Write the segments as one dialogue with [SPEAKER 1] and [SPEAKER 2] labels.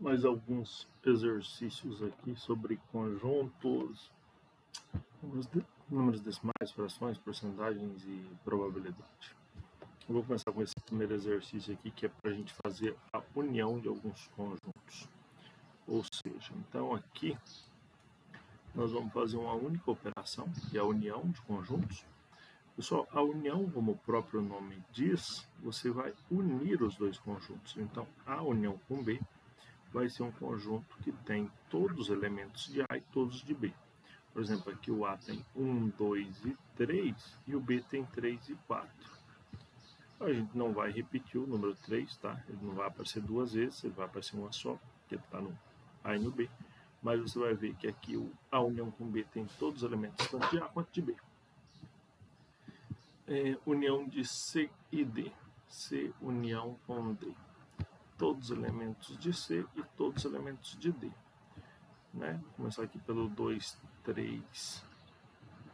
[SPEAKER 1] mais alguns exercícios aqui sobre conjuntos, números decimais, frações, porcentagens e probabilidade. Eu vou começar com esse primeiro exercício aqui, que é para a gente fazer a união de alguns conjuntos. Ou seja, então aqui nós vamos fazer uma única operação, que é a união de conjuntos. Pessoal, a união, como o próprio nome diz, você vai unir os dois conjuntos. Então, a união com B vai ser um conjunto que tem todos os elementos de A e todos de B. Por exemplo, aqui o A tem 1, 2 e 3 e o B tem 3 e 4. A gente não vai repetir o número 3, tá? Ele não vai aparecer duas vezes, ele vai aparecer uma só, porque ele está no A e no B. Mas você vai ver que aqui a união com B tem todos os elementos, tanto de A quanto de B. União de C e D. C união com D. Todos os elementos de C e todos os elementos de D. Né? Vou começar aqui pelo 2, 3,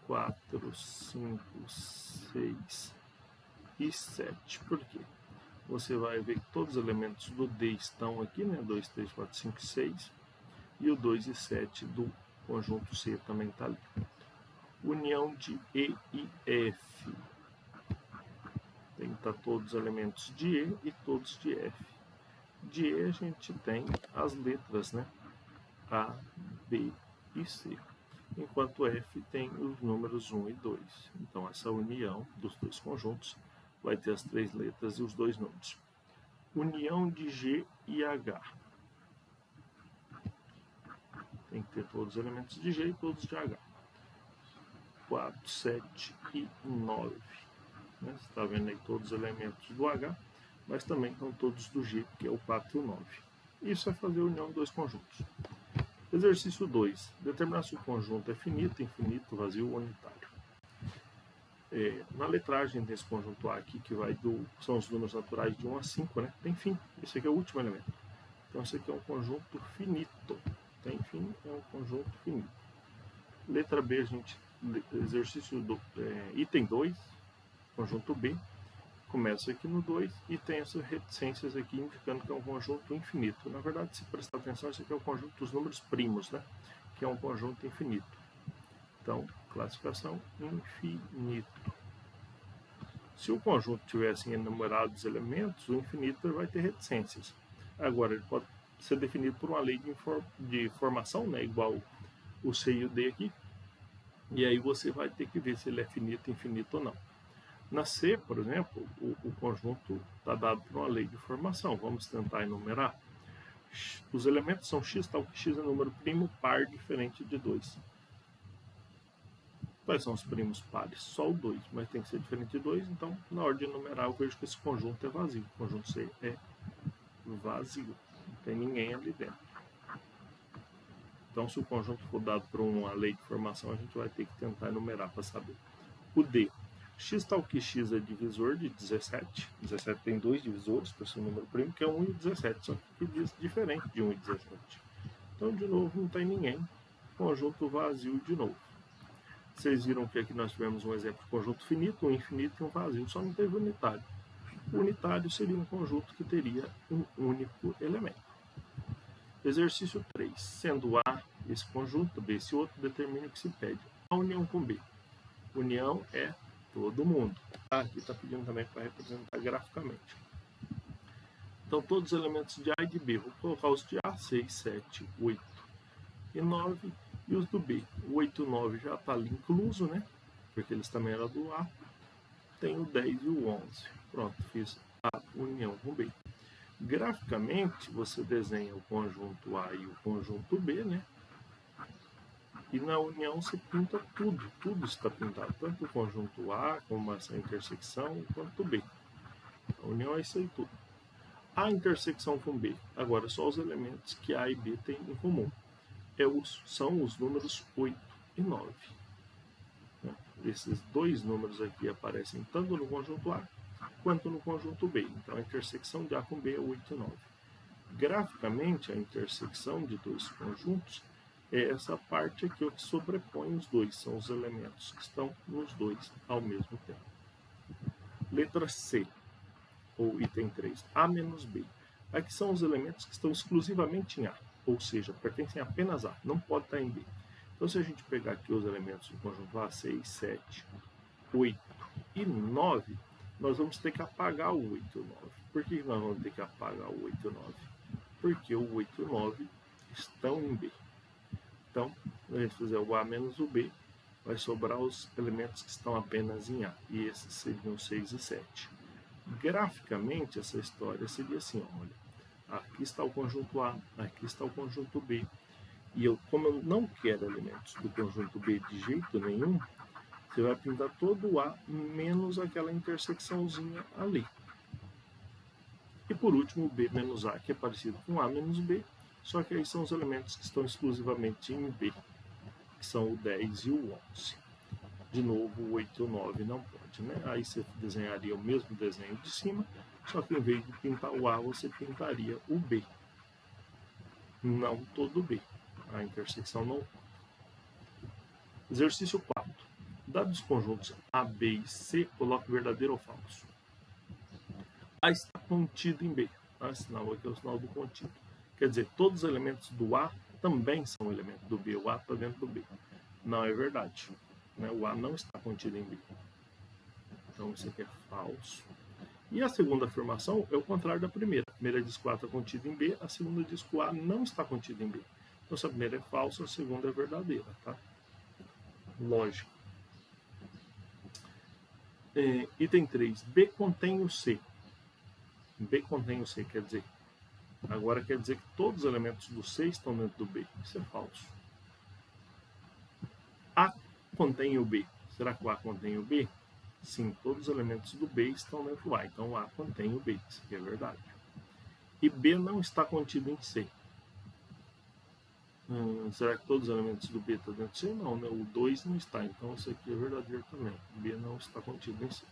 [SPEAKER 1] 4, 5, 6 e 7. Por quê? Você vai ver que todos os elementos do D estão aqui, né? 2, 3, 4, 5 e 6. E o 2 e 7 do conjunto C também está ali. União de E e F. Tem que estar todos os elementos de E e todos de F. De E a gente tem as letras, né? A, B e C. Enquanto F tem os números 1 e 2. Então, essa união dos dois conjuntos vai ter as três letras e os dois números. União de G e H. Tem que ter todos os elementos de G e todos de H. 4, 7 e 9. Né? Você está vendo aí todos os elementos do H, mas também estão todos do G, que é o 4 e o 9. Isso é fazer a união de dois conjuntos. Exercício 2. Determinar se o conjunto é finito, infinito, vazio ou unitário. Na letragem desse conjunto A aqui, que são os números naturais de 1 a 5, né? Tem fim. Esse aqui é o último elemento. Então, esse aqui é um conjunto finito. Tem fim, é um conjunto finito. Letra B, exercício item 2, conjunto B. Começa aqui no 2 e tem essas reticências aqui indicando que é um conjunto infinito. Na verdade, se prestar atenção, esse aqui é o conjunto dos números primos, né? Que é um conjunto infinito. Então, classificação infinito. Se o conjunto tivesse enumerados elementos, o infinito vai ter reticências. Agora, ele pode ser definido por uma lei de formação, né? Igual o C e o D aqui. E aí você vai ter que ver se ele é finito, infinito ou não. Na C, por exemplo, o conjunto está dado por uma lei de formação. Vamos tentar enumerar. Os elementos são x, tal que x é número primo par diferente de 2. Quais são os primos pares? Só o 2, mas tem que ser diferente de 2. Então, na hora de enumerar, eu vejo que esse conjunto é vazio. O conjunto C é vazio. Não tem ninguém ali dentro. Então, se o conjunto for dado por uma lei de formação, a gente vai ter que tentar enumerar para saber. O D. X tal que x é divisor de 17. 17 tem dois divisores, por ser um número primo, que é 1 e 17. Só que diz diferente de 1 e 17. Então, de novo, não tem ninguém. Conjunto vazio de novo. Vocês viram que aqui nós tivemos um exemplo de conjunto finito, um infinito e um vazio. Só não teve unitário. O unitário seria um conjunto que teria um único elemento. Exercício 3. Sendo A esse conjunto, B esse outro, determine o que se pede. A união com B. União é todo mundo. Aqui está pedindo também para representar graficamente. Então, todos os elementos de A e de B. Vou colocar os de A, 6, 7, 8 e 9. E os do B. O 8 e o 9 já está ali incluso, né? Porque eles também eram do A. Tem o 10 e o 11. Pronto, fiz a união com B. Graficamente, você desenha o conjunto A e o conjunto B, né? E na união se pinta tudo. Tudo está pintado. Tanto o conjunto A, como essa intersecção, quanto o B. A união é isso aí tudo. A intersecção com B. Agora, só os elementos que A e B têm em comum. São os números 8 e 9. Esses dois números aqui aparecem tanto no conjunto A quanto no conjunto B. Então, a intersecção de A com B é 8 e 9. Graficamente, a intersecção de dois conjuntos é essa parte aqui que sobrepõe os dois. São os elementos que estão nos dois ao mesmo tempo. Letra C, ou item 3. A menos B. Aqui são os elementos que estão exclusivamente em A, ou seja, pertencem apenas a A, não pode estar em B. Então, se a gente pegar aqui os elementos do conjunto A, 6, 7, 8 e 9, nós vamos ter que apagar o 8 e o 9. Por que nós vamos ter que apagar o 8 e o 9? Porque o 8 e o 9 estão em B. Então, se a gente fizer o A menos o B, vai sobrar os elementos que estão apenas em A. E esses seriam 6 e 7. Graficamente, essa história seria assim, olha, aqui está o conjunto A, aqui está o conjunto B. E como eu não quero elementos do conjunto B de jeito nenhum, você vai pintar todo o A menos aquela intersecçãozinha ali. E por último, o B menos A, que é parecido com A menos B, só que aí são os elementos que estão exclusivamente em B, que são o 10 e o 11. De novo, o 8 e o 9 não pode, né? Aí você desenharia o mesmo desenho de cima, só que em vez de pintar o A, você pintaria o B. Não todo o B. A intersecção não. Exercício 4. Dados os conjuntos A, B e C, coloque verdadeiro ou falso. A está contido em B. Esse sinal aqui é o sinal do contido. Quer dizer, todos os elementos do A também são elementos do B. O A está dentro do B. Não é verdade. Né? O A não está contido em B. Então, isso aqui é falso. E a segunda afirmação é o contrário da primeira. A primeira diz que o A está contido em B, a segunda diz que o A não está contido em B. Então, se a primeira é falsa, a segunda é verdadeira. Tá? Lógico. Item 3. B contém o C. B contém o C, quer dizer... Agora quer dizer que todos os elementos do C estão dentro do B. Isso é falso. A contém o B. Será que o A contém o B? Sim, todos os elementos do B estão dentro do A. Então o A contém o B. Isso aqui é verdade. E B não está contido em C. Será que todos os elementos do B estão dentro do C? Não, né? O 2 não está. Então isso aqui é verdadeiro também. B não está contido em C.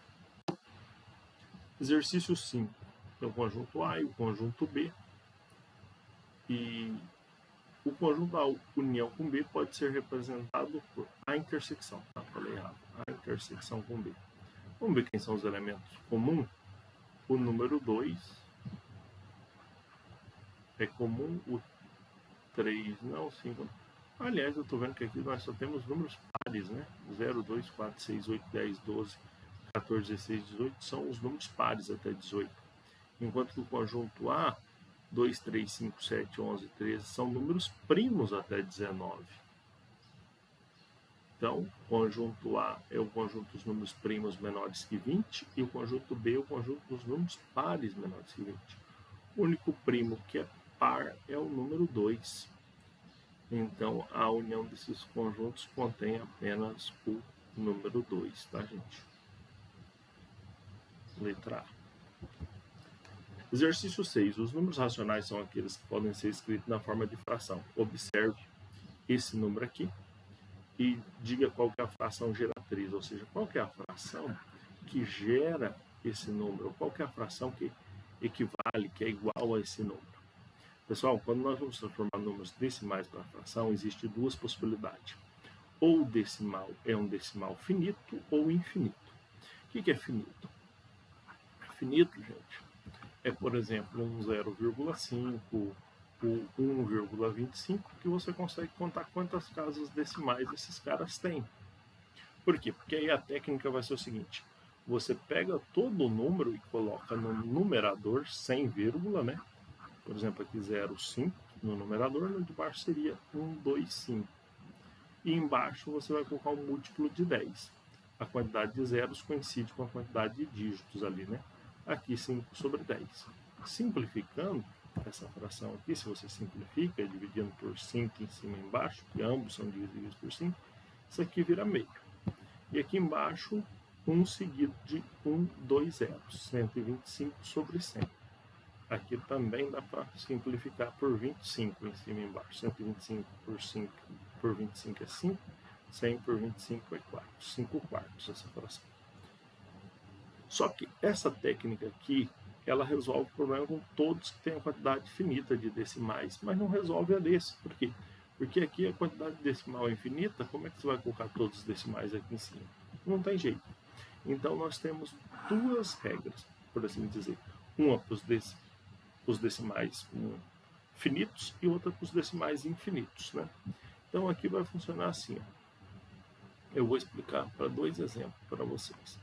[SPEAKER 1] Exercício 5. Tem o conjunto A e o conjunto B. E o conjunto A união com B pode ser representado por A intersecção. Falei errado. A intersecção com B. Vamos ver quem são os elementos comuns. O número 2 é comum, o 3 não, 5. Aliás, eu estou vendo que aqui nós só temos números pares, né? 0, 2, 4, 6, 8, 10, 12, 14, 16, 18 são os números pares até 18. Enquanto que o conjunto A, 2, 3, 5, 7, 11, 13 são números primos até 19. Então, o conjunto A é o conjunto dos números primos menores que 20 e o conjunto B é o conjunto dos números pares menores que 20. O único primo que é par é o número 2. Então, a união desses conjuntos contém apenas o número 2, tá, gente? Letra A. Exercício 6. Os números racionais são aqueles que podem ser escritos na forma de fração. Observe esse número aqui e diga qual que é a fração geratriz, ou seja, qual que é a fração que gera esse número, qual que é a fração que equivale, que é igual a esse número. Pessoal, quando nós vamos transformar números decimais para fração, existem duas possibilidades. Ou o decimal é um decimal finito ou infinito. O que é finito? Finito, gente, é, por exemplo, um 0,5, o 1,25, que você consegue contar quantas casas decimais esses caras têm. Por quê? Porque aí a técnica vai ser o seguinte: você pega todo o número e coloca no numerador sem vírgula, né? Por exemplo, aqui 0,5 no numerador, no de baixo seria 125. E embaixo você vai colocar um múltiplo de 10. A quantidade de zeros coincide com a quantidade de dígitos ali, né? Aqui 5 sobre 10. Simplificando essa fração aqui, se você simplifica, dividindo por 5 em cima e embaixo, que ambos são divisíveis por 5, isso aqui vira meio. E aqui embaixo, 1 seguido de 1, 2 zeros, 125 sobre 100. Aqui também dá para simplificar por 25 em cima e embaixo. 125 por 5 por 25 é 5, 100 por 25 é 4, 5 quartos essa fração. Só que essa técnica aqui, ela resolve o problema com todos que têm a quantidade finita de decimais, mas não resolve a desse. Por quê? Porque aqui a quantidade decimal é infinita, como é que você vai colocar todos os decimais aqui em cima? Não tem jeito. Então nós temos duas regras, por assim dizer. Uma para os decimais finitos e outra com os decimais infinitos, né? Então aqui vai funcionar assim, ó. Eu vou explicar para 2 exemplos para vocês.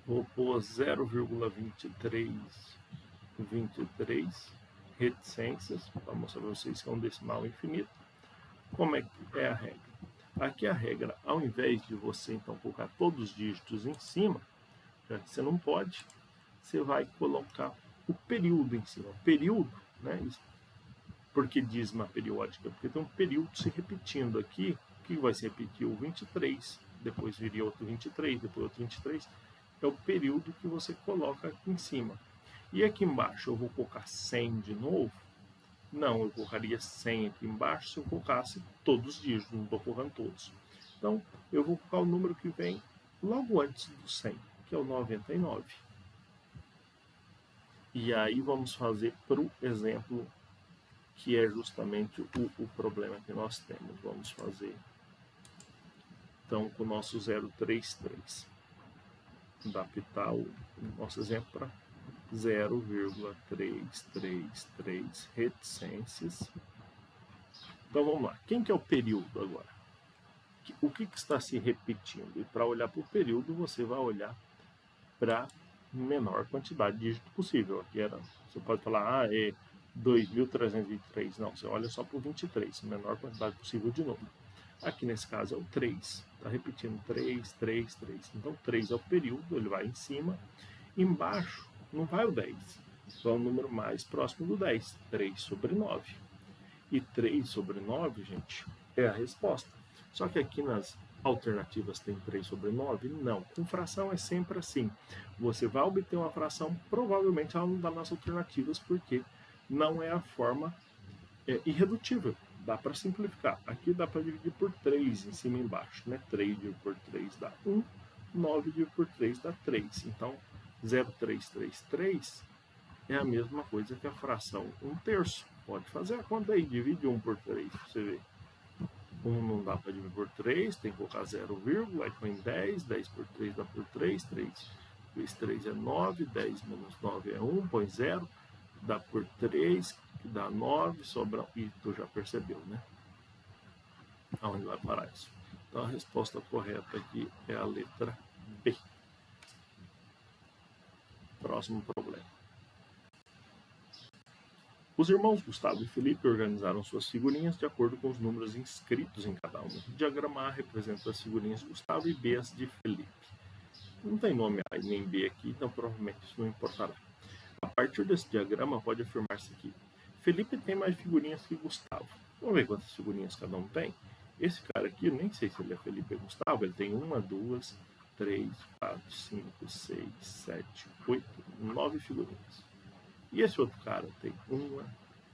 [SPEAKER 1] Vou pôr 0,2323 reticências, para mostrar para vocês que é um decimal infinito. Como é que é a regra? Aqui a regra, ao invés de você então colocar todos os dígitos em cima, já que você não pode, você vai colocar o período em cima. Período, né? Por que dízima periódica? Porque tem um período se repetindo aqui, que vai se repetir o 23, depois viria outro 23, depois outro 23. É o período que você coloca aqui em cima. E aqui embaixo eu vou colocar 100 de novo? Não, eu colocaria 100 aqui embaixo se eu colocasse todos os dígitos, não estou colocando todos. Então, eu vou colocar o número que vem logo antes do 100, que é o 99. E aí vamos fazer para o exemplo que é justamente o problema que nós temos. Vamos fazer, então, com o nosso 033. Adaptar o nosso exemplo para 0,333 reticências. Então vamos lá. Quem que é o período agora? O que está se repetindo? E para olhar para o período, você vai olhar para a menor quantidade de dígito possível. Aqui era, você pode falar, é 2.323. Não, você olha só para o 23, menor quantidade possível de número. Aqui nesse caso é o 3. Está repetindo 3, 3, 3. Então 3 é o período, ele vai em cima. Embaixo não vai o 10. Então é o número mais próximo do 10. 3 sobre 9. E 3 sobre 9, gente, é a resposta. Só que aqui nas alternativas tem 3 sobre 9? Não. Com fração é sempre assim. Você vai obter uma fração, provavelmente ela não dá nas alternativas, porque não é a forma irredutível. Dá para simplificar. Aqui dá para dividir por 3 em cima e embaixo, né? 3 dividido por 3 dá 1, 9 dividido por 3 dá 3. Então, 0,333 é a mesma coisa que a fração 1/3. Pode fazer a conta aí, divide 1 por 3 para você ver. 1 não dá para dividir por 3, tem que colocar 0, aí põe 10, 10 por 3 dá por 3, 3 vezes 3 é 9, 10 menos 9 é 1, põe 0, dá por 3, que dá 9, sobra, e tu já percebeu, né? Aonde vai parar isso? Então a resposta correta aqui é a letra B. Próximo problema. Os irmãos Gustavo e Felipe organizaram suas figurinhas de acordo com os números inscritos em cada uma. O diagrama A representa as figurinhas de Gustavo e B as de Felipe. Não tem nome A nem B aqui, então provavelmente isso não importará. A partir desse diagrama pode afirmar-se que Felipe tem mais figurinhas que Gustavo. Vamos ver quantas figurinhas cada um tem? Esse cara aqui, eu nem sei se ele é Felipe ou Gustavo, ele tem 1, 2, 3, 4, 5, 6, 7, 8, 9 figurinhas. E esse outro cara tem 1,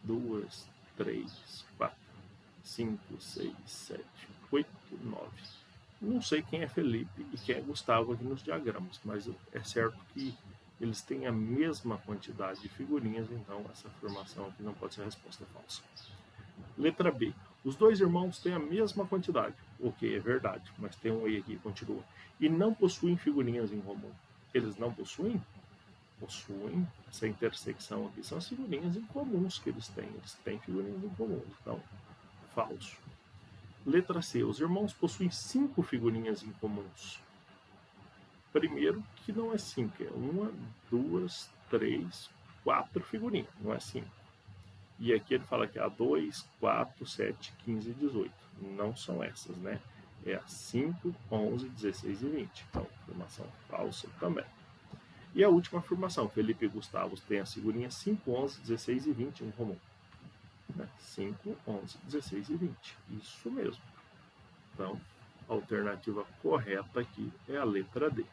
[SPEAKER 1] 2, 3, 4, 5, 6, 7, 8, 9. Não sei quem é Felipe e quem é Gustavo aqui nos diagramas, mas é certo que eles têm a mesma quantidade de figurinhas, então essa afirmação aqui não pode ser a resposta falsa. Letra B. Os dois irmãos têm a mesma quantidade. Ok, é verdade, mas tem um E aqui que continua. E não possuem figurinhas em comum. Eles não possuem? Possuem. Essa intersecção aqui são as figurinhas incomuns que eles têm. Eles têm figurinhas incomuns. Então, falso. Letra C. Os irmãos possuem 5 figurinhas incomuns. Primeiro, que não é 5. É 1, 2, 3, 4 figurinhas. Não é 5. E aqui ele fala que há 2, 4, 7, 15 e 18. Não são essas, né? É a 5, 11, 16 e 20. Então, afirmação falsa também. E a última afirmação, Felipe e Gustavo têm as figurinhas 5, 11, 16 e 20 em comum. 5, 11, 16 e 20. Isso mesmo. Então, a alternativa correta aqui é a letra D.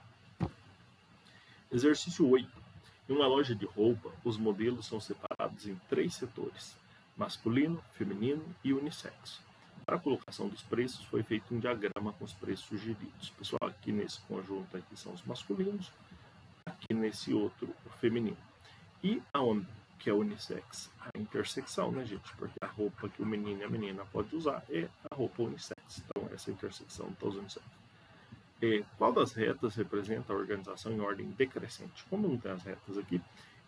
[SPEAKER 1] Exercício 8. Em uma loja de roupa, os modelos são separados em 3 setores: masculino, feminino e unissex. Para a colocação dos preços, foi feito um diagrama com os preços sugeridos. Pessoal, aqui nesse conjunto aqui são os masculinos, aqui nesse outro o feminino. E aonde que é unissex? A intersecção, né, gente? Porque a roupa que o menino e a menina podem usar é a roupa unissex. Então, essa intersecção está os unissex. Qual das retas representa a organização em ordem decrescente? Como não tem as retas aqui,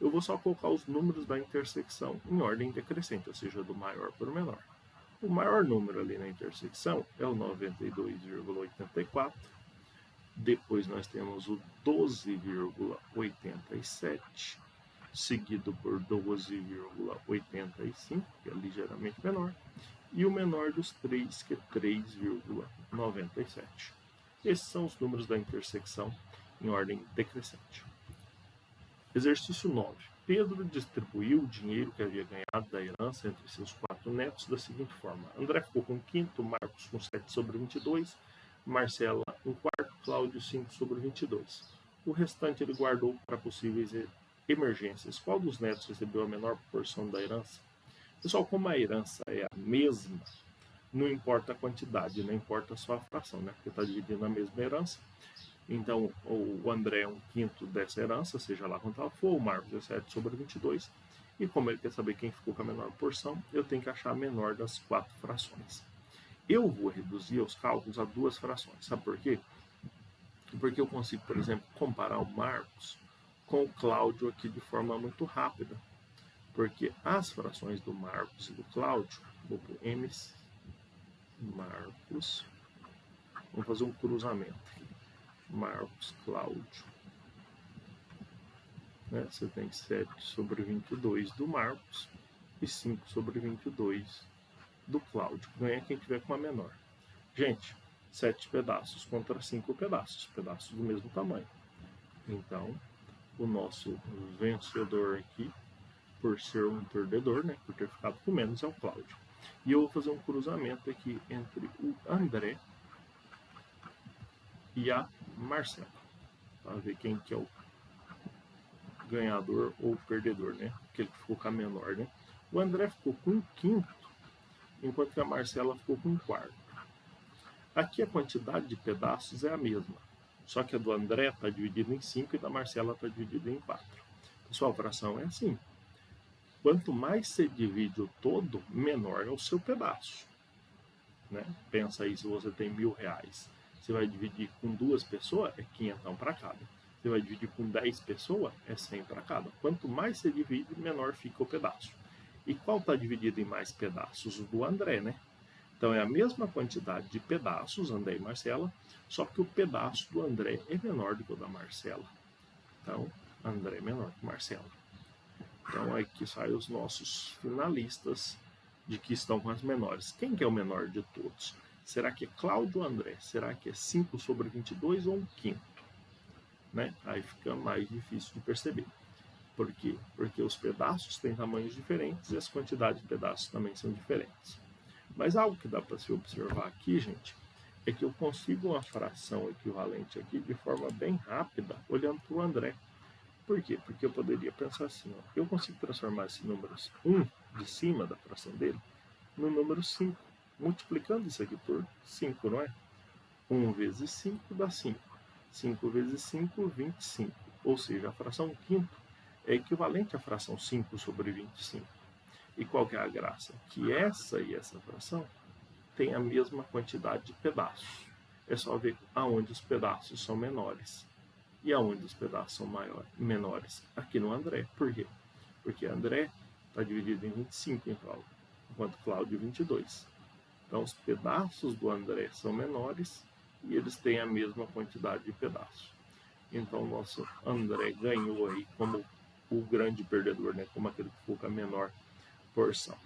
[SPEAKER 1] eu vou só colocar os números da intersecção em ordem decrescente, ou seja, do maior para o menor. O maior número ali na intersecção é o 92,84. Depois nós temos o 12,87, seguido por 12,85, que é ligeiramente menor, e o menor dos três, que é 3,97. Esses são os números da intersecção em ordem decrescente. Exercício 9. Pedro distribuiu o dinheiro que havia ganhado da herança entre seus 4 netos da seguinte forma: André ficou com 1/5, Marcos com 7/22, Marcela 1/4, Cláudio 5/22. O restante ele guardou para possíveis emergências. Qual dos netos recebeu a menor porção da herança? Pessoal, como a herança é a mesma, não importa a quantidade, não importa só a fração, né? Porque está dividindo a mesma herança. Então, o André é 1/5 dessa herança, seja lá quanto ela for, o Marcos é 7/22. E como ele quer saber quem ficou com a menor porção, eu tenho que achar a menor das 4 frações. Eu vou reduzir os cálculos a 2 frações. Sabe por quê? Porque eu consigo, por exemplo, comparar o Marcos com o Cláudio aqui de forma muito rápida. Porque as frações do Marcos e do Cláudio, vou por M, Marcos, vamos fazer um cruzamento aqui. Marcos, Cláudio. Né? Você tem 7/22 do Marcos e 5/22 do Cláudio. Ganha quem tiver com a menor. Gente, 7 pedaços contra 5 pedaços do mesmo tamanho. Então, o nosso vencedor aqui, por ser um perdedor, né, por ter ficado com menos, é o Cláudio. E eu vou fazer um cruzamento aqui entre o André e a Marcela, para ver quem que é o ganhador ou perdedor, né? Aquele que ficou com a menor, né? O André ficou com 1/5, enquanto que a Marcela ficou com 1/4. Aqui a quantidade de pedaços é a mesma, só que a do André está dividida em 5 e da Marcela está dividida em 4. Pessoal, a fração é assim. Quanto mais você divide o todo, menor é o seu pedaço. Né? Pensa aí, se você tem R$1.000, você vai dividir com 2 pessoas, é 500 para cada. Você vai dividir com 10 pessoas, é 100 para cada. Quanto mais você divide, menor fica o pedaço. E qual está dividido em mais pedaços? O do André, né? Então é a mesma quantidade de pedaços, André e Marcela, só que o pedaço do André é menor do que o da Marcela. Então, André é menor que Marcela. Então aqui saem os nossos finalistas de que estão com as menores. Quem que é o menor de todos? Será que é Cláudio ou André? Será que é 5/22 ou 1/5? Né? Aí fica mais difícil de perceber. Por quê? Porque os pedaços têm tamanhos diferentes e as quantidades de pedaços também são diferentes. Mas algo que dá para se observar aqui, gente, é que eu consigo uma fração equivalente aqui de forma bem rápida, olhando para o André. Por quê? Porque eu poderia pensar assim, ó, eu consigo transformar esse número 1 de cima da fração dele no número 5, multiplicando isso aqui por 5, não é? 1 vezes 5 dá 5. 5 vezes 5, 25. Ou seja, a fração 1/5 é equivalente à fração 5/25. E qual que é a graça? Que essa e essa fração têm a mesma quantidade de pedaços. É só ver aonde os pedaços são menores e aonde os pedaços são menores. Aqui no André. Por quê? Porque André está dividido em 25 enquanto Cláudio 22. Então os pedaços do André são menores e eles têm a mesma quantidade de pedaços. Então o nosso André ganhou aí como o grande perdedor, né? Como aquele que ficou com a menor porção.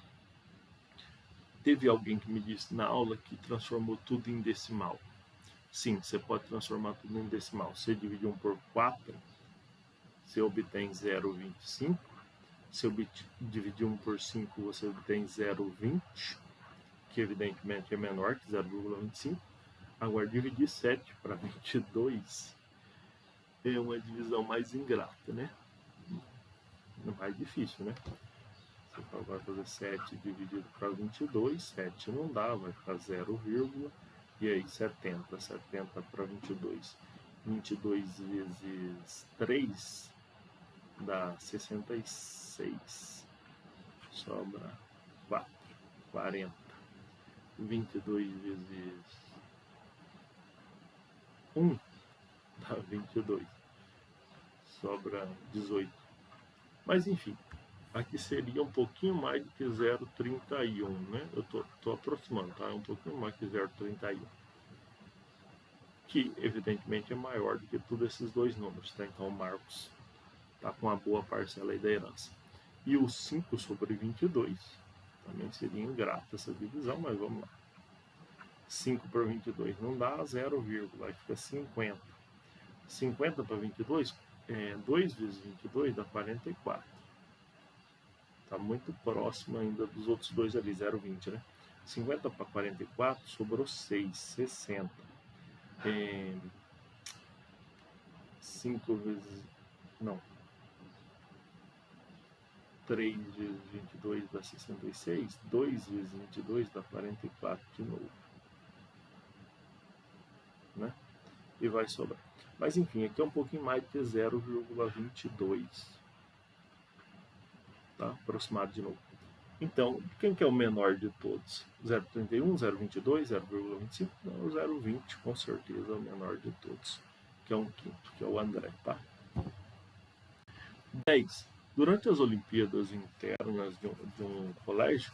[SPEAKER 1] Teve alguém que me disse na aula que transformou tudo em decimal. Sim, você pode transformar tudo em decimal. Você divide 1 por 4, você obtém 0,25. Se dividir 1 por 5, você obtém 0,20, que evidentemente é menor que 0,25. Agora, dividir 7 para 22 é uma divisão mais ingrata, né? Mais difícil, né? Você vai fazer 7 dividido para 22, 7 não dá, vai ficar 0, e aí 70. 70 para 22. 22 vezes 3 dá 66. Sobra 4. 40. 22 vezes 1 dá 22. Sobra 18. Mas enfim, aqui seria um pouquinho mais do que 0,31, né? Eu tô aproximando, tá? É um pouquinho mais que 0,31. Que, evidentemente, é maior do que todos esses dois números, tá? Então, o Marcos está com uma boa parcela aí da herança. E o 5 sobre 22, também seria ingrata essa divisão, mas vamos lá. 5 por 22 não dá 0, aí fica 50. 50 para 22, 2 vezes 22 dá 44. Está muito próximo ainda dos outros dois ali, 0,20, né? 50 para 44 sobrou 6, 60. 5 vezes... não. 3 vezes 22 dá 66. 2 vezes 22 dá 44 de novo. Né? E vai sobrar. Mas enfim, aqui é um pouquinho mais do que 0,22. Tá? Aproximado de novo. Então, quem que é o menor de todos? 0,31, 0,22, 0,25? Não, o 0,20 com certeza é o menor de todos, que é um quinto, que é o André, tá? 10. Durante as Olimpíadas internas de um colégio,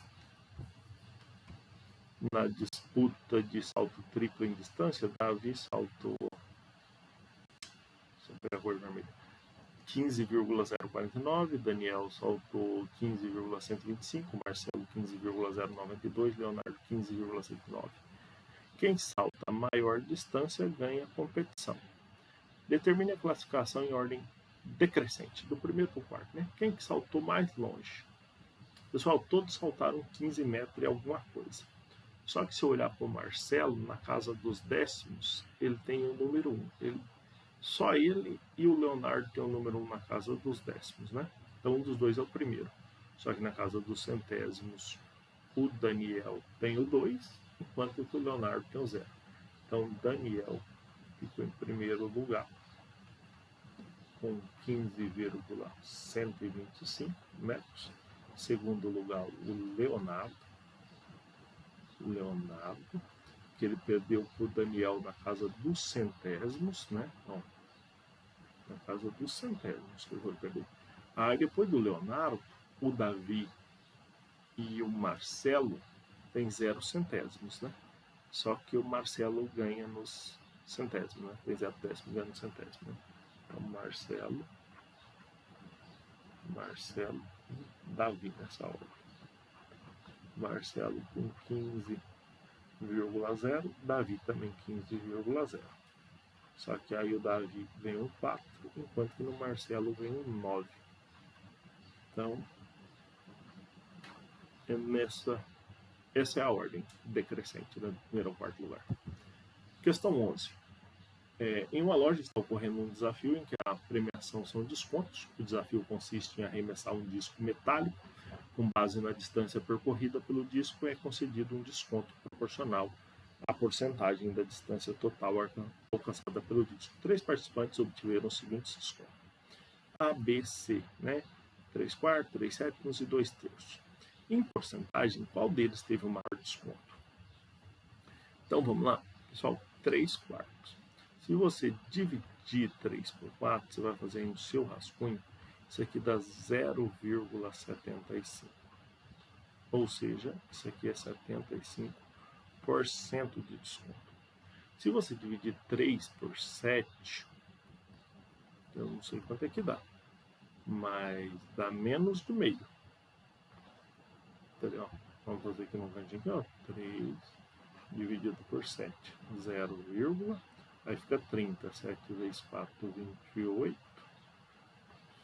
[SPEAKER 1] na disputa de salto triplo em distância, Davi saltou 15,049, Daniel saltou 15,125, Marcelo 15,092, Leonardo 15,109. Quem salta a maior distância ganha a competição. Determine a classificação em ordem decrescente, do primeiro para o quarto. Né? Quem que saltou mais longe? Pessoal, todos saltaram 15 metros e alguma coisa. Só que se eu olhar para o Marcelo, na casa dos décimos, ele tem o número 1. Só ele e o Leonardo tem o número 1 na casa dos décimos, né? Então, um dos dois é o primeiro. Só que na casa dos centésimos, o Daniel tem o 2, enquanto que o Leonardo tem o 0. Então, Daniel ficou em primeiro lugar, com 15,125 metros. Segundo lugar, o Leonardo, que ele perdeu para o Daniel na casa dos centésimos, né? Não, na casa dos centésimos que eu vou perder. Aí depois do Leonardo, o Davi e o Marcelo tem 0 centésimos, né? Só que o Marcelo ganha nos centésimos, né? Tem 0 décimo, ganha no centésimo, né? Então, Marcelo e Davi nessa hora. Marcelo com 15,0, Davi também 15,0. Só que aí o Davi vem um 4, enquanto que no Marcelo vem um 9. Então, essa é a ordem decrescente, né? Primeiro ao quarto lugar. Questão 11. Em uma loja está ocorrendo um desafio em que a premiação são descontos. O desafio consiste em arremessar um disco metálico. Com base na distância percorrida pelo disco, é concedido um desconto proporcional à porcentagem da distância total alcançada pelo disco. 3 participantes obtiveram os seguintes descontos: A, B, C, né? 3 quartos, 3 sétimos e 2 terços. Em porcentagem, qual deles teve o maior desconto? Então vamos lá, pessoal, 3 quartos. Se você dividir 3 por 4, você vai fazer no seu rascunho, isso aqui dá 0,75. Ou seja, isso aqui é 75% de desconto. Se você dividir 3 por 7, eu não sei quanto é que dá, mas dá menos do meio. Entendeu? Vamos fazer aqui no cantinho aqui, ó. 3 dividido por 7, 0, aí fica 30. 7 vezes 4, 28.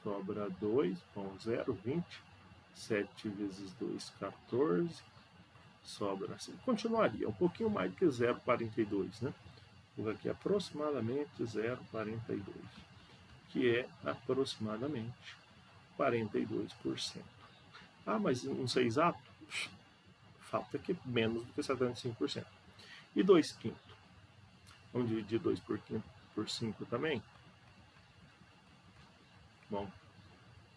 [SPEAKER 1] Sobra 2, bom, 0, 20. 7 vezes 2, 14. Sobra assim. Continuaria um pouquinho mais do que 0,42, né? Vou aqui aproximadamente 0,42, que é aproximadamente 42%. Ah, mas não sei exato? Falta aqui menos do que 75%. E 2 quintos? Vamos dividir 2 por 5 também? Bom,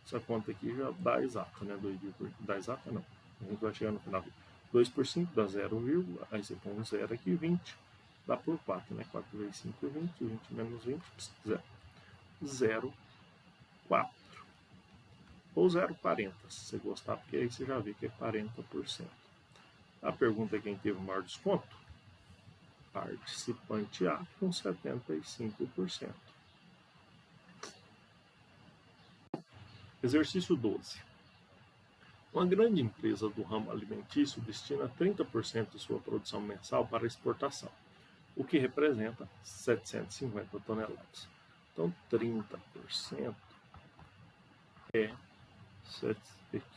[SPEAKER 1] essa conta aqui já dá exata, né? 2 dá exata não. A gente vai chegar no final. 2 por 5 dá 0, aí você põe um 0 aqui, 20. Dá por 4, né? 4 vezes 5 é 20, 20 menos 20, 0. 0, 4. ou 0,40, se você gostar, porque aí você já vê que é 40%. A pergunta é quem teve o maior desconto? Participante A com 75%. Exercício 12. Uma grande empresa do ramo alimentício destina 30% de sua produção mensal para exportação, o que representa 750 toneladas. Então, 30% é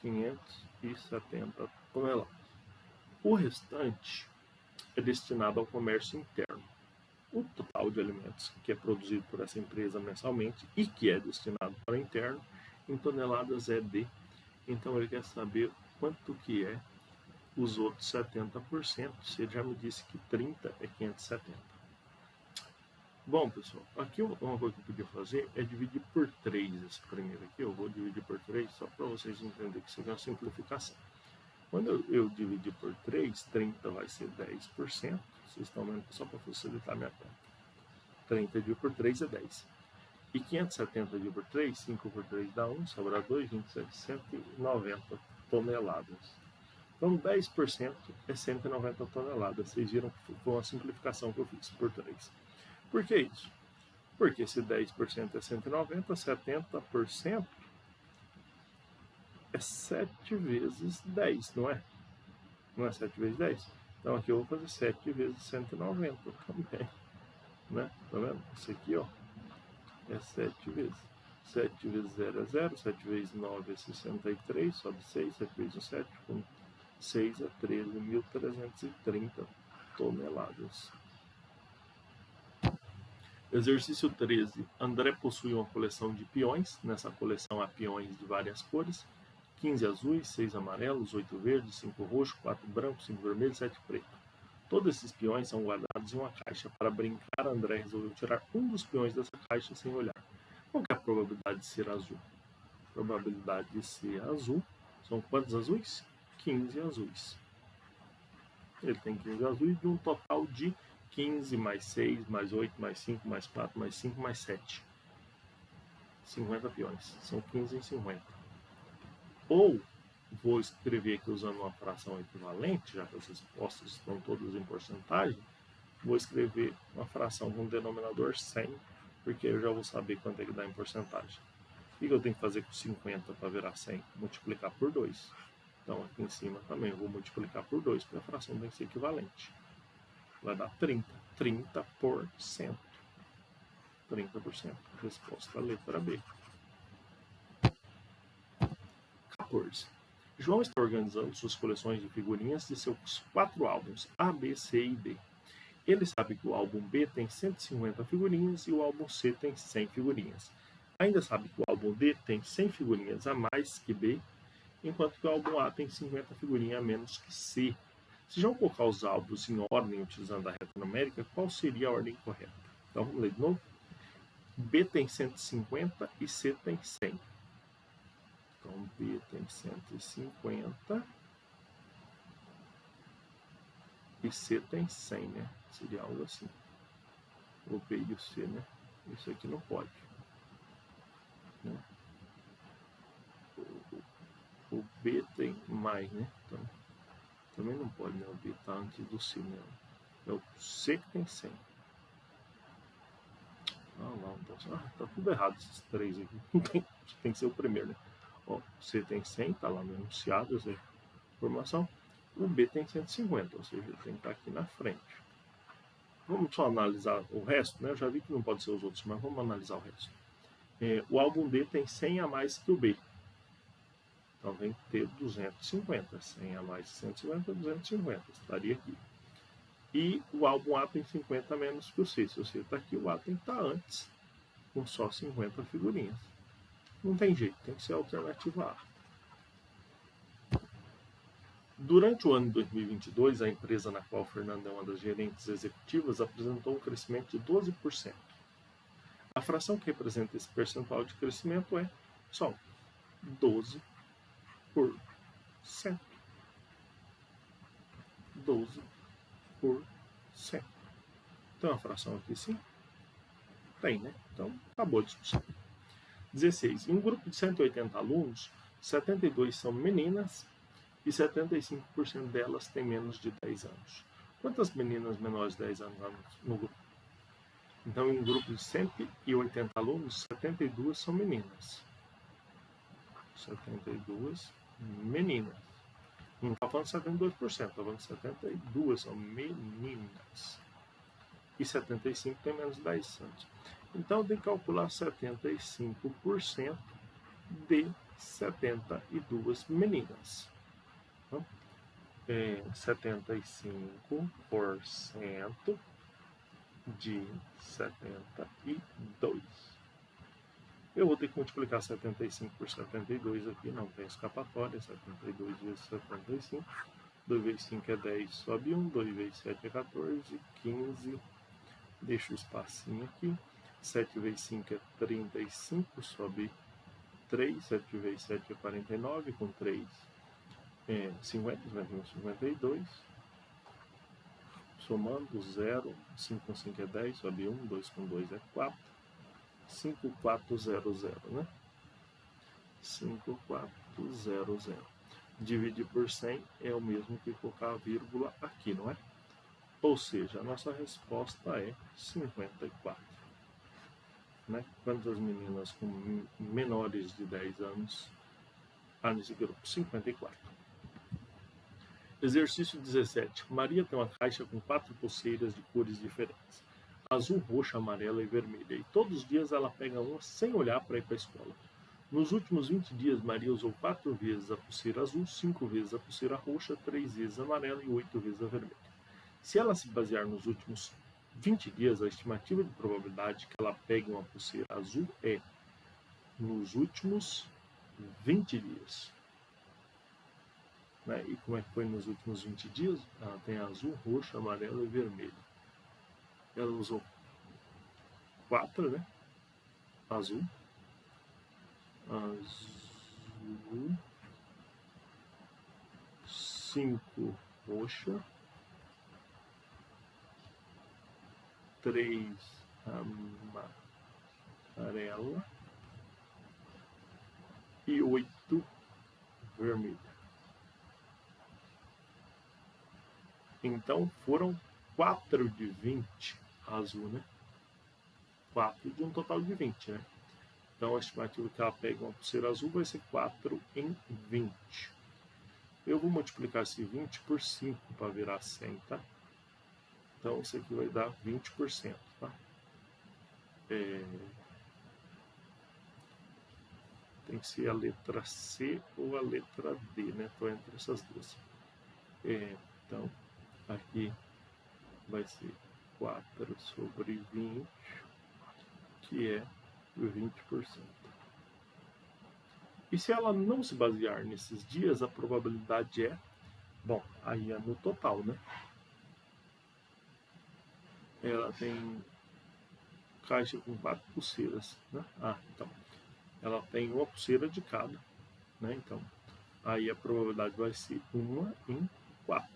[SPEAKER 1] 570 toneladas. O restante é destinado ao comércio interno. O total de alimentos que é produzido por essa empresa mensalmente e que é destinado para interno em toneladas é de. Então ele quer saber quanto que é os outros 70%. Você já me disse que 30 é 570. Bom, pessoal, aqui uma coisa que eu podia fazer é dividir por 3 esse primeiro aqui. Eu vou dividir por 3 só para vocês entenderem que isso aqui é uma simplificação. Quando eu dividir por 3, 30 vai ser 10%. Vocês estão vendo só para facilitar minha conta. 30 dividido por 3 é 10. E 570 dividido por 3, 5 por 3 dá 1, sobra 2, 27, 190 toneladas. Então 10% é 190 toneladas. Vocês viram que foi uma simplificação que eu fiz por 3. Por que isso? Porque se 10% é 190, 70% é 7 vezes 10, não é? Não é 7 vezes 10? Então aqui eu vou fazer 7 vezes 190 também. Né? Tá vendo? Isso aqui, ó, é 7 vezes. 7 vezes 0 é 0, 7 vezes 9 é 63, sobe 6, 7 vezes 7, com 6 é 13.330 toneladas. Exercício 13. André possui uma coleção de peões. Nessa coleção há peões de várias cores. 15 azuis, 6 amarelos, 8 verdes, 5 roxos, 4 brancos, 5 vermelhos, 7 pretos. Todos esses peões são guardados em uma caixa. Para brincar, André resolveu tirar um dos peões dessa caixa sem olhar. Qual é a probabilidade de ser azul? A probabilidade de ser azul são quantos azuis? 15 azuis. Ele tem 15 azuis de um total de 15 mais 6, mais 8, mais 5, mais 4, mais 5, mais 7. 50 peões. São 15 em 50. Ou, vou escrever aqui usando uma fração equivalente, já que as respostas estão todas em porcentagem, vou escrever uma fração com denominador 100, porque eu já vou saber quanto é que dá em porcentagem. O que eu tenho que fazer com 50 para virar 100? Multiplicar por 2. Então, aqui em cima também eu vou multiplicar por 2, porque a fração tem que ser equivalente. Vai dar 30. 30%. 30%. Resposta letra B. 14. João está organizando suas coleções de figurinhas de seus 4 álbuns, A, B, C e D. Ele sabe que o álbum B tem 150 figurinhas e o álbum C tem 100 figurinhas. Ainda sabe que o álbum D tem 100 figurinhas a mais que B, enquanto que o álbum A tem 50 figurinhas a menos que C. Se João colocar os álbuns em ordem utilizando a reta numérica, qual seria a ordem correta? Então vamos ler de novo. B tem 150 e C tem 100. Então B tem 150 e C tem 100, né? Seria algo assim. O B e o C, né? Isso aqui não pode. Né? O B tem mais, né? Então, também não pode, né? O B está antes do C, né? É o C que tem 100. Não, tá tudo errado esses 3 aqui. Tem que ser o primeiro, né? Ó, C tem 100, tá lá no enunciado essa informação. O B tem 150, ou seja, ele tem que estar aqui na frente. Vamos só analisar o resto, né? Eu já vi que não pode ser os outros, mas vamos analisar o resto. O álbum D tem 100 a mais que o B. Então tem que ter 250. 100 a mais que 150, 250. Estaria aqui. E o álbum A tem 50 a menos que o C. Se o C está aqui, o A tem que estar antes, com só 50 figurinhas. Não tem jeito, tem que ser a alternativa A. Durante o ano de 2022, a empresa na qual Fernanda é uma das gerentes executivas apresentou um crescimento de 12%. A fração que representa esse percentual de crescimento é só 12%. 12%. Tem uma fração aqui sim? Tem, né? Então, acabou a discussão. 16. Em um grupo de 180 alunos, 72 são meninas e 75% delas têm menos de 10 anos. Quantas meninas menores de 10 anos há no grupo? Então, em um grupo de 180 alunos, 72 são meninas. 72 meninas. Não está falando 72%, está falando 72 são meninas. E 75 tem menos de 10 anos. Então, tem que calcular 75% de 72 meninas. Então, 75% de 72. Eu vou ter que multiplicar 75 por 72 aqui, não tem escapatória. 72 vezes 75. 2 vezes 5 é 10, sobe 1. 2 vezes 7 é 14, 15. Deixa o espacinho aqui. 7 vezes 5 é 35, sobe 3. 7 vezes 7 é 49, com 3 é 50, 52. Somando 0, 5 com 5 é 10, sobe 1, 2 com 2 é 4. 5400, né? 5400. Dividir por 100 é o mesmo que colocar a vírgula aqui, não é? Ou seja, a nossa resposta é 54. Né? Quantas meninas com menores de 10 anos há nesse grupo? 54. Exercício 17. Maria tem uma caixa com 4 pulseiras de cores diferentes: azul, roxa, amarela e vermelha. E todos os dias ela pega uma sem olhar para ir para a escola. Nos últimos 20 dias, Maria usou 4 vezes a pulseira azul, 5 vezes a pulseira roxa, 3 vezes a amarela e 8 vezes a vermelha. Se ela se basear nos últimos 20 dias, a estimativa de probabilidade que ela pegue uma pulseira azul é nos últimos 20 dias. Né? E como é que foi nos últimos 20 dias? Ela tem azul, roxo, amarelo e vermelho. Ela usou 4, né? Azul, 5 roxa, 3 amarela e 8 vermelha. Então foram 4 de 20 azul, né? 4 de um total de 20, né? Então a estimativa que ela pega uma pulseira azul vai ser 4 em 20. Eu vou multiplicar esse 20 por 5 para virar 100, tá? Então isso aqui vai dar 20%, tá? Tem que ser a letra C ou a letra D, né? Estou entre essas duas. Então, aqui vai ser 4 sobre 20, que é 20%. E se ela não se basear nesses dias, a probabilidade é... Bom, aí é no total, né? Ela tem caixa com 4 pulseiras, né? Então, ela tem uma pulseira de cada, né? Então, aí a probabilidade vai ser 1 em 4.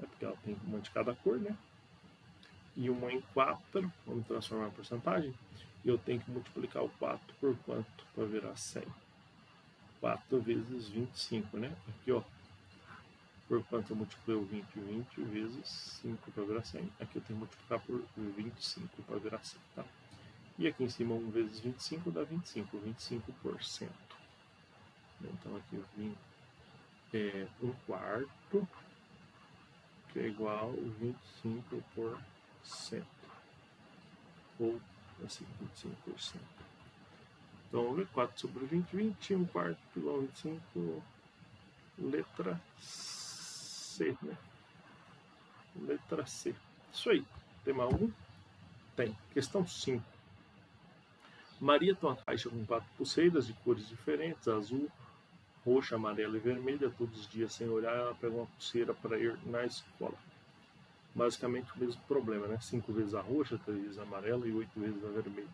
[SPEAKER 1] É porque ela tem uma de cada cor, né? E 1 em 4, vamos transformar em porcentagem, e eu tenho que multiplicar o 4 por quanto para virar 100? 4 vezes 25, né? Aqui, ó. Por quanto eu multipliquei o 20? 20 vezes 5 para virar 100. Aqui eu tenho que multiplicar por 25 para virar 100, tá? E aqui em cima 1 vezes 25 dá 25, 25%. Então aqui eu vim 1 quarto, que é igual a 25%. Ou assim, 25%. Então vamos ver, 4 sobre 20, 20, 1 quarto igual a 25, letra C, né? Letra C. Isso aí. Tema 1? Tem. Questão 5. Maria tem uma caixa com 4 pulseiras de cores diferentes: azul, roxa, amarela e vermelha. Todos os dias, sem olhar, ela pega uma pulseira para ir na escola. Basicamente o mesmo problema, né? 5 vezes a roxa, 3 vezes a amarela e 8 vezes a vermelha.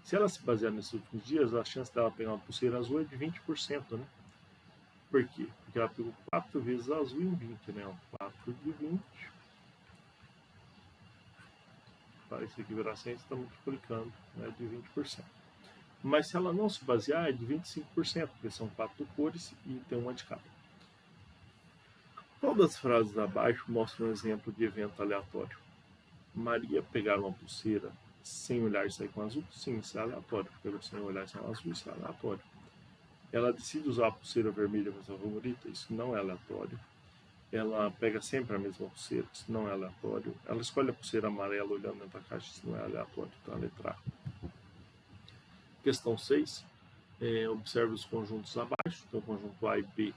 [SPEAKER 1] Se ela se basear nesses últimos dias, a chance dela pegar uma pulseira azul é de 20%, né? Por quê? Porque ela pegou 4 vezes azul em 20, né? 4 de 20. Para isso aqui virar 100, você está multiplicando, né, de 20%. Mas se ela não se basear, é de 25%, porque são 4 cores e tem uma de cada. Todas as frases abaixo mostram um exemplo de evento aleatório. Maria pegar uma pulseira sem olhar e sair com azul? Sim, isso é aleatório. Pegou sem olhar e sair com azul, isso é aleatório. Ela decide usar a pulseira vermelha para sua favorita? Isso não é aleatório. Ela pega sempre a mesma pulseira? Isso não é aleatório. Ela escolhe a pulseira amarela olhando dentro da caixa? Isso não é aleatório. Então, a letra A. Questão 6. Observe os conjuntos abaixo. Então, o conjunto A e B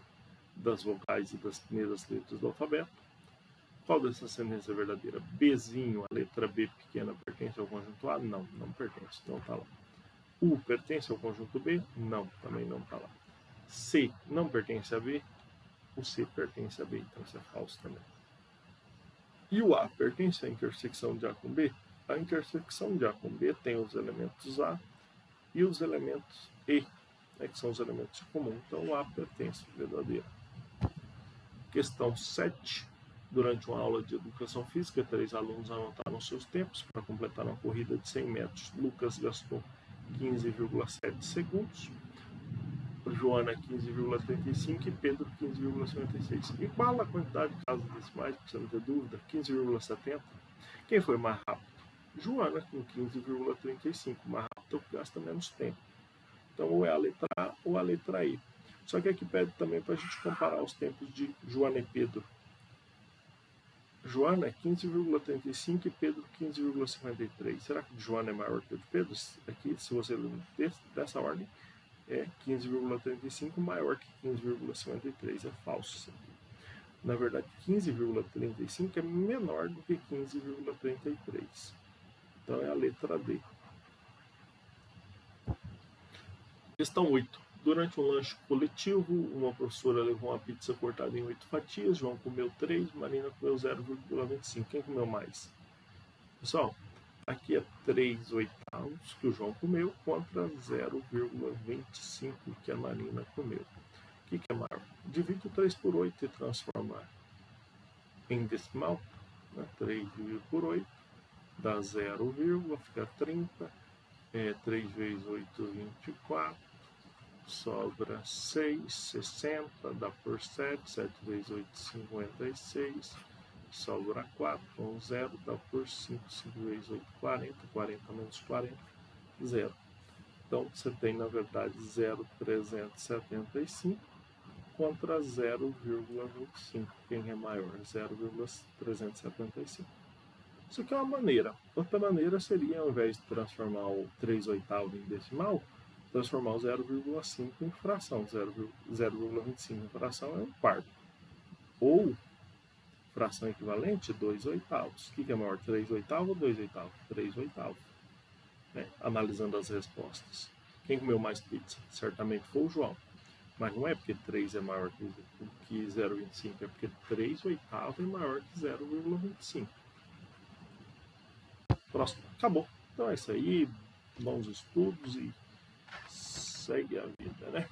[SPEAKER 1] das vogais e das primeiras letras do alfabeto. Qual dessas sentenças é verdadeira? Bzinho, a letra B pequena, pertence ao conjunto A? Não, não pertence, não está lá. U pertence ao conjunto B? Não, também não está lá. C não pertence a B? O C pertence a B, então isso é falso também. E o A pertence à intersecção de A com B? A intersecção de A com B tem os elementos A e os elementos E, que são os elementos comuns. Então o A pertence, verdadeiro. Questão 7. Durante uma aula de educação física, 3 alunos anotaram seus tempos para completar uma corrida de 100 metros. Lucas gastou 15,7 segundos, Joana 15,35 e Pedro 15,56. Igual a quantidade de casas decimais, para você não ter dúvida, 15,70. Quem foi mais rápido? Joana com 15,35. Mais rápido gasta menos tempo. Então, ou é a letra A ou a letra E. Só que aqui pede também para a gente comparar os tempos de Joana e Pedro. Joana é 15,35 e Pedro 15,53. Será que Joana é maior que o de Pedro? Aqui, se você ler dessa ordem, é 15,35 maior que 15,53. É falso isso aqui. Na verdade, 15,35 é menor do que 15,33. Então é a letra D. Questão 8. Durante um lanche coletivo, uma professora levou uma pizza cortada em 8 fatias, João comeu 3, Marina comeu 0,25. Quem comeu mais? Pessoal, aqui é 3 oitavos que o João comeu contra 0,25 que a Marina comeu. O que é maior? Divide o 3 por 8 e transforma em decimal. 3 dividido por 8 dá 0, fica 30. 3 vezes 8, 24. Sobra 6, 60, dá por 7, 7 vezes 8, 56, sobra 4, com 0, dá por 5, 5 vezes 8, 40, 40 menos 40, 0. Então, você tem, na verdade, 0,375 contra 0,25. Quem é maior? 0,375. Isso aqui é uma maneira. Outra maneira seria, ao invés de transformar o 3 oitavos em decimal, transformar o 0,5 em fração. 0,25 em fração é um quarto. Ou, fração equivalente, 2 oitavos. O que é maior, 3 oitavos ou 2 oitavos? 3 oitavos. Analisando as respostas. Quem comeu mais pizza? Certamente foi o João. Mas não é porque 3 é maior que 0,25, é porque 3 oitavos é maior que 0,25. Próximo. Acabou. Então é isso aí. Bons estudos e segue a vida, né?